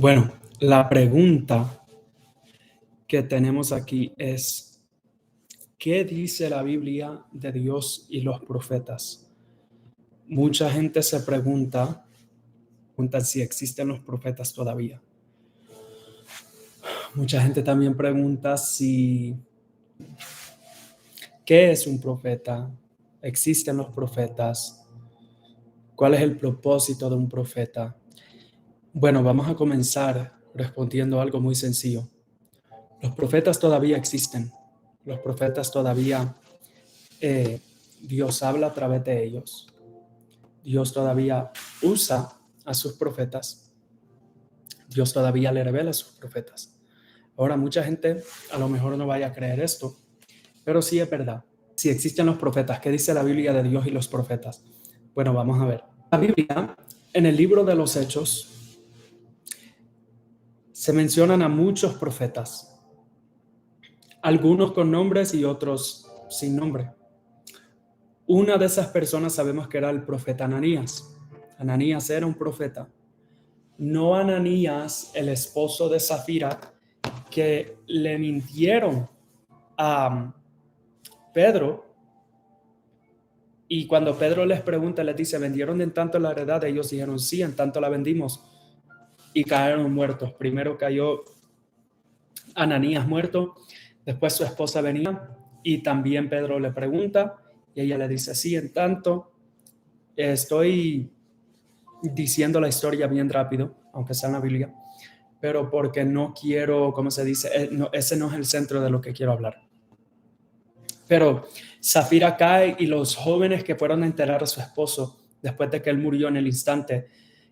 Bueno, la pregunta que tenemos aquí es, ¿qué dice la Biblia de Dios y los profetas? Mucha gente se pregunta si existen los profetas todavía. Mucha gente también pregunta ¿qué es un profeta? ¿Existen los profetas? ¿Cuál es el propósito de un profeta? Bueno, vamos a comenzar respondiendo algo muy sencillo. Los profetas todavía existen. Los profetas todavía, Dios habla a través de ellos. Dios todavía usa a sus profetas. Dios todavía le revela a sus profetas. Ahora, mucha gente a lo mejor no vaya a creer esto, pero sí es verdad. Si existen los profetas, ¿qué dice la Biblia de Dios y los profetas? Bueno, vamos a ver. La Biblia, en el libro de los Hechos, se mencionan a muchos profetas. Algunos con nombres y otros sin nombre. Una de esas personas sabemos que era el profeta Ananías. Ananías era un profeta. No Ananías, el esposo de Zafira, que le mintieron a Pedro. Y cuando Pedro les pregunta, les dice, ¿vendieron en tanto la heredad? Ellos dijeron, sí, en tanto la vendimos. Y cayeron muertos. Primero cayó Ananías muerto, después su esposa venía y también Pedro le pregunta y ella le dice, sí, en tanto. Estoy diciendo la historia bien rápido, aunque sea en la Biblia, pero porque no quiero, ¿cómo se dice? Ese no es el centro de lo que quiero hablar. Pero Zafira cae y los jóvenes que fueron a enterrar a su esposo después de que él murió en el instante,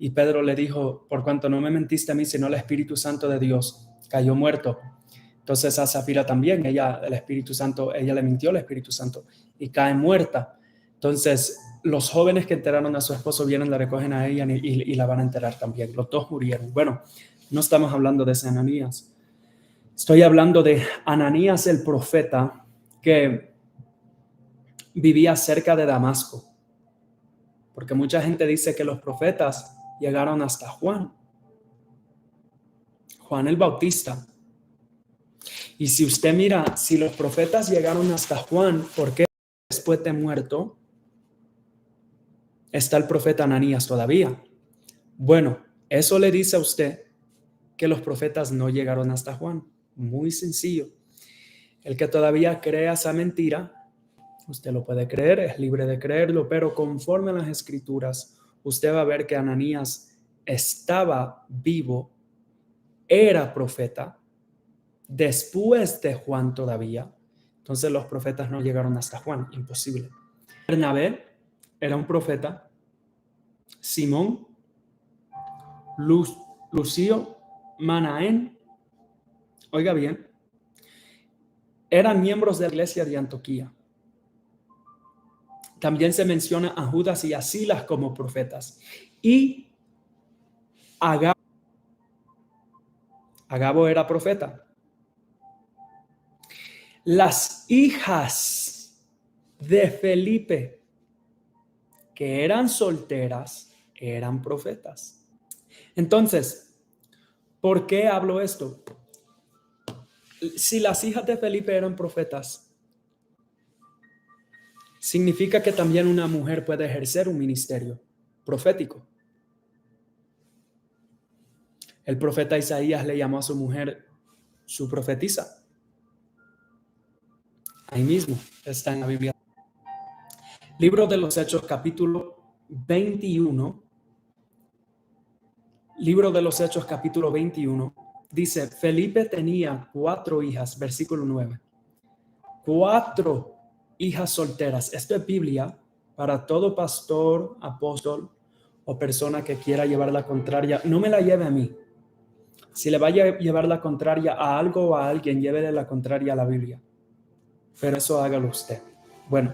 y Pedro le dijo, por cuanto no me mentiste a mí, sino al Espíritu Santo de Dios, cayó muerto. Entonces a Zafira también, el Espíritu Santo, ella le mintió al Espíritu Santo y cae muerta. Entonces los jóvenes que enteraron a su esposo vienen, la recogen a ella y la van a enterrar también. Los dos murieron. Bueno, no estamos hablando de ese Ananías. Estoy hablando de Ananías el profeta que vivía cerca de Damasco. Porque mucha gente dice que los profetas llegaron hasta Juan el Bautista. Y si usted mira, si los profetas llegaron hasta Juan, ¿por qué después de muerto está el profeta Ananías todavía? Bueno, eso le dice a usted que los profetas no llegaron hasta Juan. Muy sencillo. El que todavía crea esa mentira, usted lo puede creer, es libre de creerlo, pero conforme a las escrituras, usted va a ver que Ananías estaba vivo, era profeta, después de Juan todavía. Entonces los profetas no llegaron hasta Juan, imposible. Bernabé era un profeta. Simón, Lucio, Manaén, oiga bien, eran miembros de la iglesia de Antioquía. También se menciona a Judas y a Silas como profetas. Y Agabo era profeta. Las hijas de Felipe, que eran solteras, eran profetas. Entonces, ¿por qué hablo esto? Si las hijas de Felipe eran profetas, significa que también una mujer puede ejercer un ministerio profético. El profeta Isaías le llamó a su mujer su profetisa. Ahí mismo está en la Biblia. Libro de los Hechos, capítulo 21. Libro de los Hechos, capítulo 21. Dice, Felipe tenía 4 hijas, versículo 9. 4 hijas solteras. Esto es Biblia para todo pastor, apóstol o persona que quiera llevar la contraria. No me la lleve a mí. Si le vaya a llevar la contraria a algo o a alguien, llévele la contraria a la Biblia. Pero eso hágalo usted. Bueno,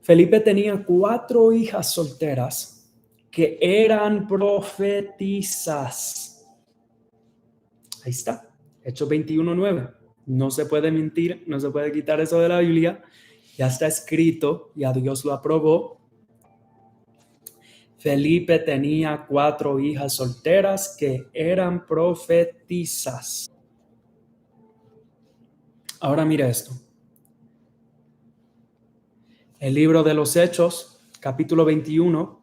Felipe tenía 4 hijas solteras que eran profetisas. Ahí está, Hechos 21:9. No se puede mentir, no se puede quitar eso de la Biblia. Ya está escrito, ya Dios lo aprobó. Felipe tenía 4 hijas solteras que eran profetisas. Ahora mira esto. El libro de los Hechos, capítulo 21,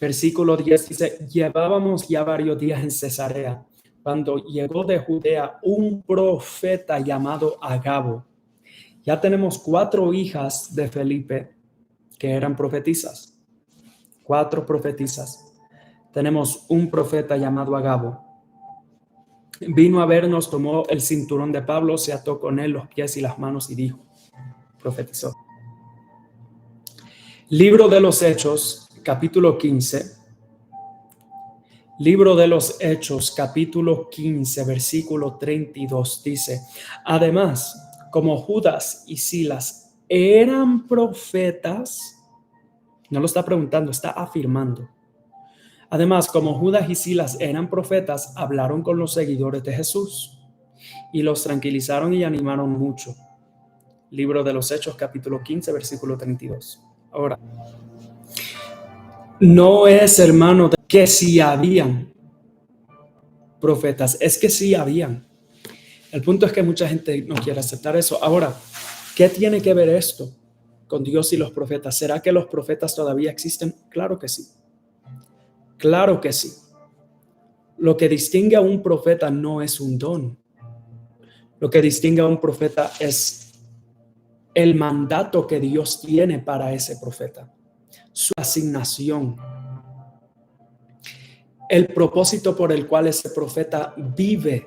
versículo 10 dice: llevábamos ya varios días en Cesarea, cuando llegó de Judea un profeta llamado Agabo. Ya tenemos 4 hijas de Felipe que eran profetisas. 4 profetisas. Tenemos un profeta llamado Agabo. Vino a vernos, tomó el cinturón de Pablo, se ató con él los pies y las manos y dijo, profetizó. Libro de los Hechos, capítulo 15. Libro de los Hechos, capítulo 15, versículo 32 dice: además, como Judas y Silas eran profetas, no lo está preguntando, está afirmando. Además, como Judas y Silas eran profetas, hablaron con los seguidores de Jesús y los tranquilizaron y animaron mucho. Libro de los Hechos, capítulo 15, versículo 32. Ahora, no es, hermano, que si habían profetas, es que sí habían. El punto es que mucha gente no quiere aceptar eso. Ahora, ¿qué tiene que ver esto con Dios y los profetas? ¿Será que los profetas todavía existen? Claro que sí. Claro que sí. Lo que distingue a un profeta no es un don. Lo que distingue a un profeta es el mandato que Dios tiene para ese profeta, su asignación, el propósito por el cual ese profeta vive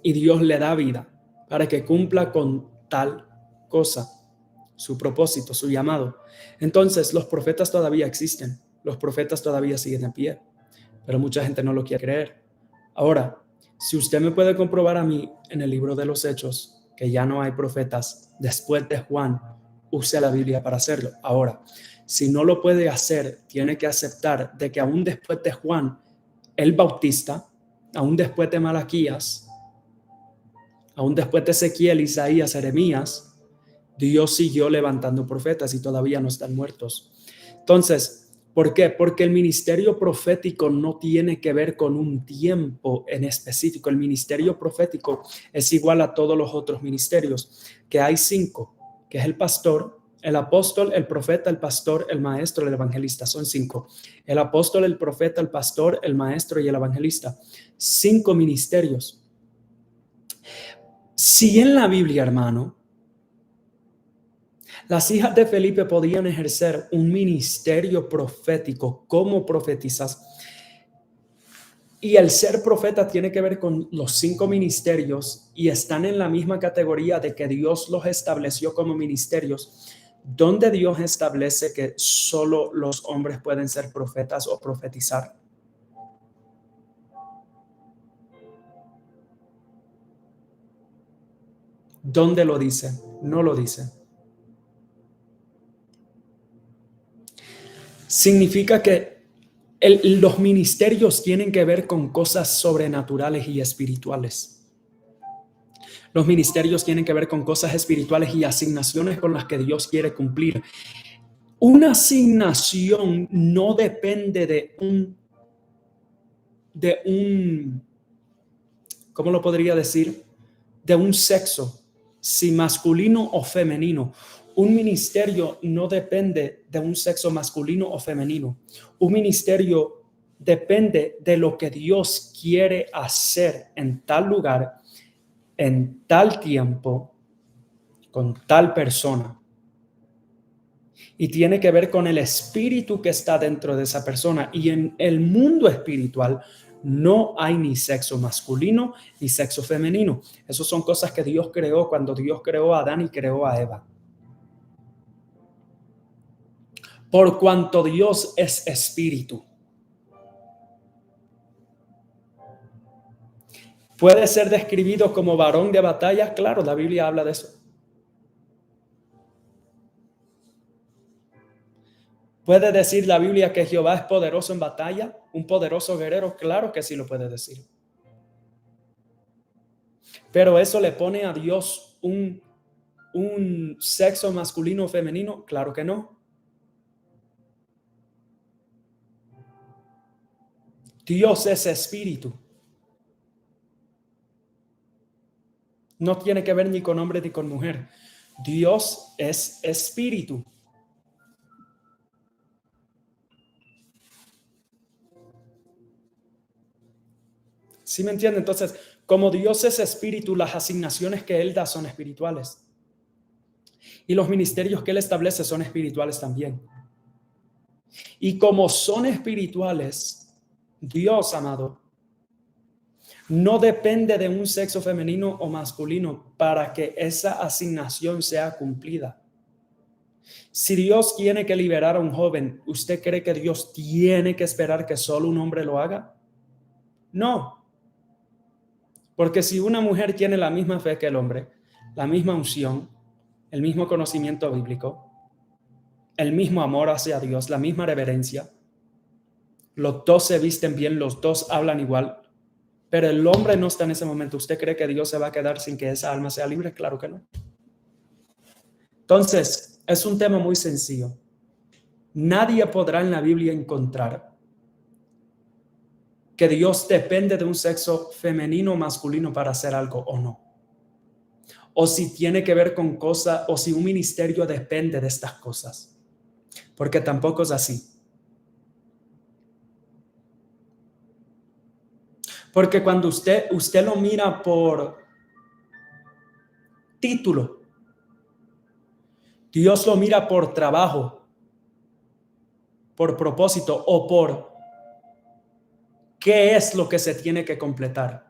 y Dios le da vida para que cumpla con tal cosa, su propósito, su llamado. Entonces, los profetas todavía existen, los profetas todavía siguen en pie, pero mucha gente no lo quiere creer. Ahora, si usted me puede comprobar a mí en el libro de los Hechos que ya no hay profetas después de Juan, use la Biblia para hacerlo. Ahora, si no lo puede hacer, tiene que aceptar de que aún después de Juan el Bautista, aún después de Malaquías, aún después de Ezequiel, Isaías, Jeremías, Dios siguió levantando profetas y todavía no están muertos. Entonces, ¿por qué? Porque el ministerio profético no tiene que ver con un tiempo en específico. El ministerio profético es igual a todos los otros ministerios, que hay 5, que es el pastor, el apóstol, el profeta, el pastor, el maestro, el evangelista. Son 5. El apóstol, el profeta, el pastor, el maestro y el evangelista. 5 ministerios. Si en la Biblia, hermano, las hijas de Felipe podían ejercer un ministerio profético como profetisas, y el ser profeta tiene que ver con los 5 ministerios y están en la misma categoría de que Dios los estableció como ministerios, donde Dios establece que solo los hombres pueden ser profetas o profetizar. ¿Dónde lo dice? No lo dice. Significa que los ministerios tienen que ver con cosas sobrenaturales y espirituales. Los ministerios tienen que ver con cosas espirituales y asignaciones con las que Dios quiere cumplir. Una asignación no depende de un, ¿cómo lo podría decir? De un sexo, si masculino o femenino. Un ministerio no depende de un sexo masculino o femenino. Un ministerio depende de lo que Dios quiere hacer en tal lugar, en tal tiempo, con tal persona. Y tiene que ver con el espíritu que está dentro de esa persona. Y en el mundo espiritual no hay ni sexo masculino ni sexo femenino. Esas son cosas que Dios creó cuando Dios creó a Adán y creó a Eva. Por cuanto Dios es espíritu. ¿Puede ser describido como varón de batalla? Claro, la Biblia habla de eso. ¿Puede decir la Biblia que Jehová es poderoso en batalla? ¿Un poderoso guerrero? Claro que sí lo puede decir. Pero eso le pone a Dios un sexo masculino o femenino? Claro que no. Dios es espíritu. No tiene que ver ni con hombre ni con mujer. Dios es espíritu. ¿Sí me entiende? Entonces, como Dios es espíritu, las asignaciones que Él da son espirituales. Y los ministerios que Él establece son espirituales también. Y como son espirituales, Dios, amado, no depende de un sexo femenino o masculino para que esa asignación sea cumplida. Si Dios tiene que liberar a un joven, ¿usted cree que Dios tiene que esperar que solo un hombre lo haga? No. Porque si una mujer tiene la misma fe que el hombre, la misma unción, el mismo conocimiento bíblico, el mismo amor hacia Dios, la misma reverencia, los dos se visten bien, los dos hablan igual, pero el hombre no está en ese momento, ¿usted cree que Dios se va a quedar sin que esa alma sea libre? Claro que no. Entonces, es un tema muy sencillo. Nadie podrá en la Biblia encontrar que Dios depende de un sexo femenino o masculino para hacer algo o no. O si tiene que ver con cosas, o si un ministerio depende de estas cosas. Porque tampoco es así. Porque cuando usted lo mira por título, Dios lo mira por trabajo, por propósito o por qué es lo que se tiene que completar.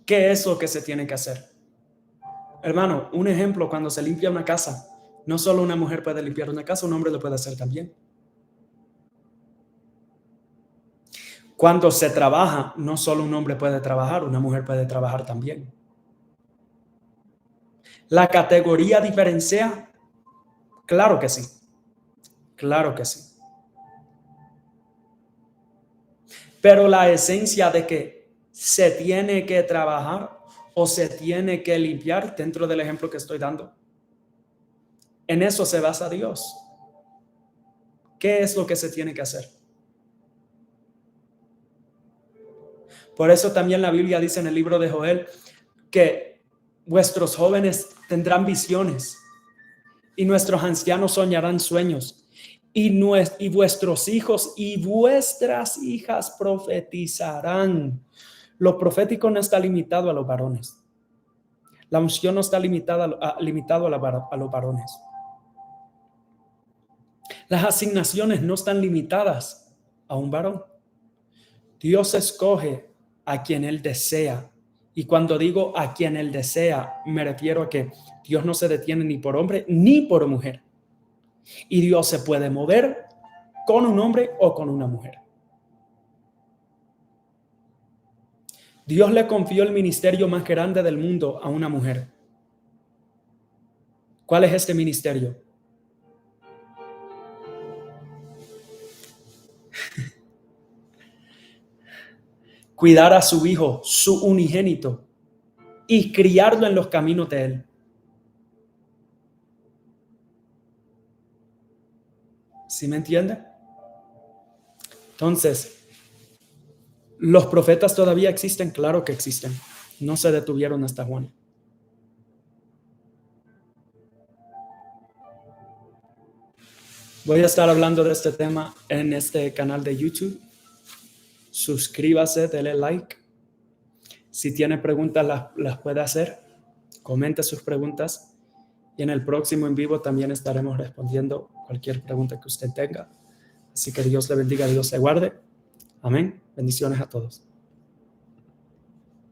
¿Qué es lo que se tiene que hacer? Hermano, un ejemplo, cuando se limpia una casa, no solo una mujer puede limpiar una casa, un hombre lo puede hacer también. Cuando se trabaja, no solo un hombre puede trabajar, una mujer puede trabajar también. ¿La categoría diferencia? Claro que sí. Claro que sí. Pero la esencia de que se tiene que trabajar o se tiene que limpiar, dentro del ejemplo que estoy dando, en eso se basa Dios. ¿Qué es lo que se tiene que hacer? Por eso también la Biblia dice en el libro de Joel que vuestros jóvenes tendrán visiones y nuestros ancianos soñarán sueños y vuestros hijos y vuestras hijas profetizarán. Lo profético no está limitado a los varones. La unción no está limitado a los varones. Las asignaciones no están limitadas a un varón. Dios escoge a quien Él desea. Y cuando digo a quien Él desea, me refiero a que Dios no se detiene ni por hombre ni por mujer. Y Dios se puede mover con un hombre o con una mujer. Dios le confió el ministerio más grande del mundo a una mujer. ¿Cuál es este ministerio? Cuidar a su hijo, su unigénito, y criarlo en los caminos de Él. ¿Sí me entiende? Entonces, ¿los profetas todavía existen? Claro que existen. No se detuvieron hasta Juan. Voy a estar hablando de este tema en este canal de YouTube. Suscríbase, dele like. Si tiene preguntas, las puede hacer. Comente sus preguntas. Y en el próximo en vivo también estaremos respondiendo cualquier pregunta que usted tenga. Así que Dios le bendiga, Dios le guarde. Amén. Bendiciones a todos.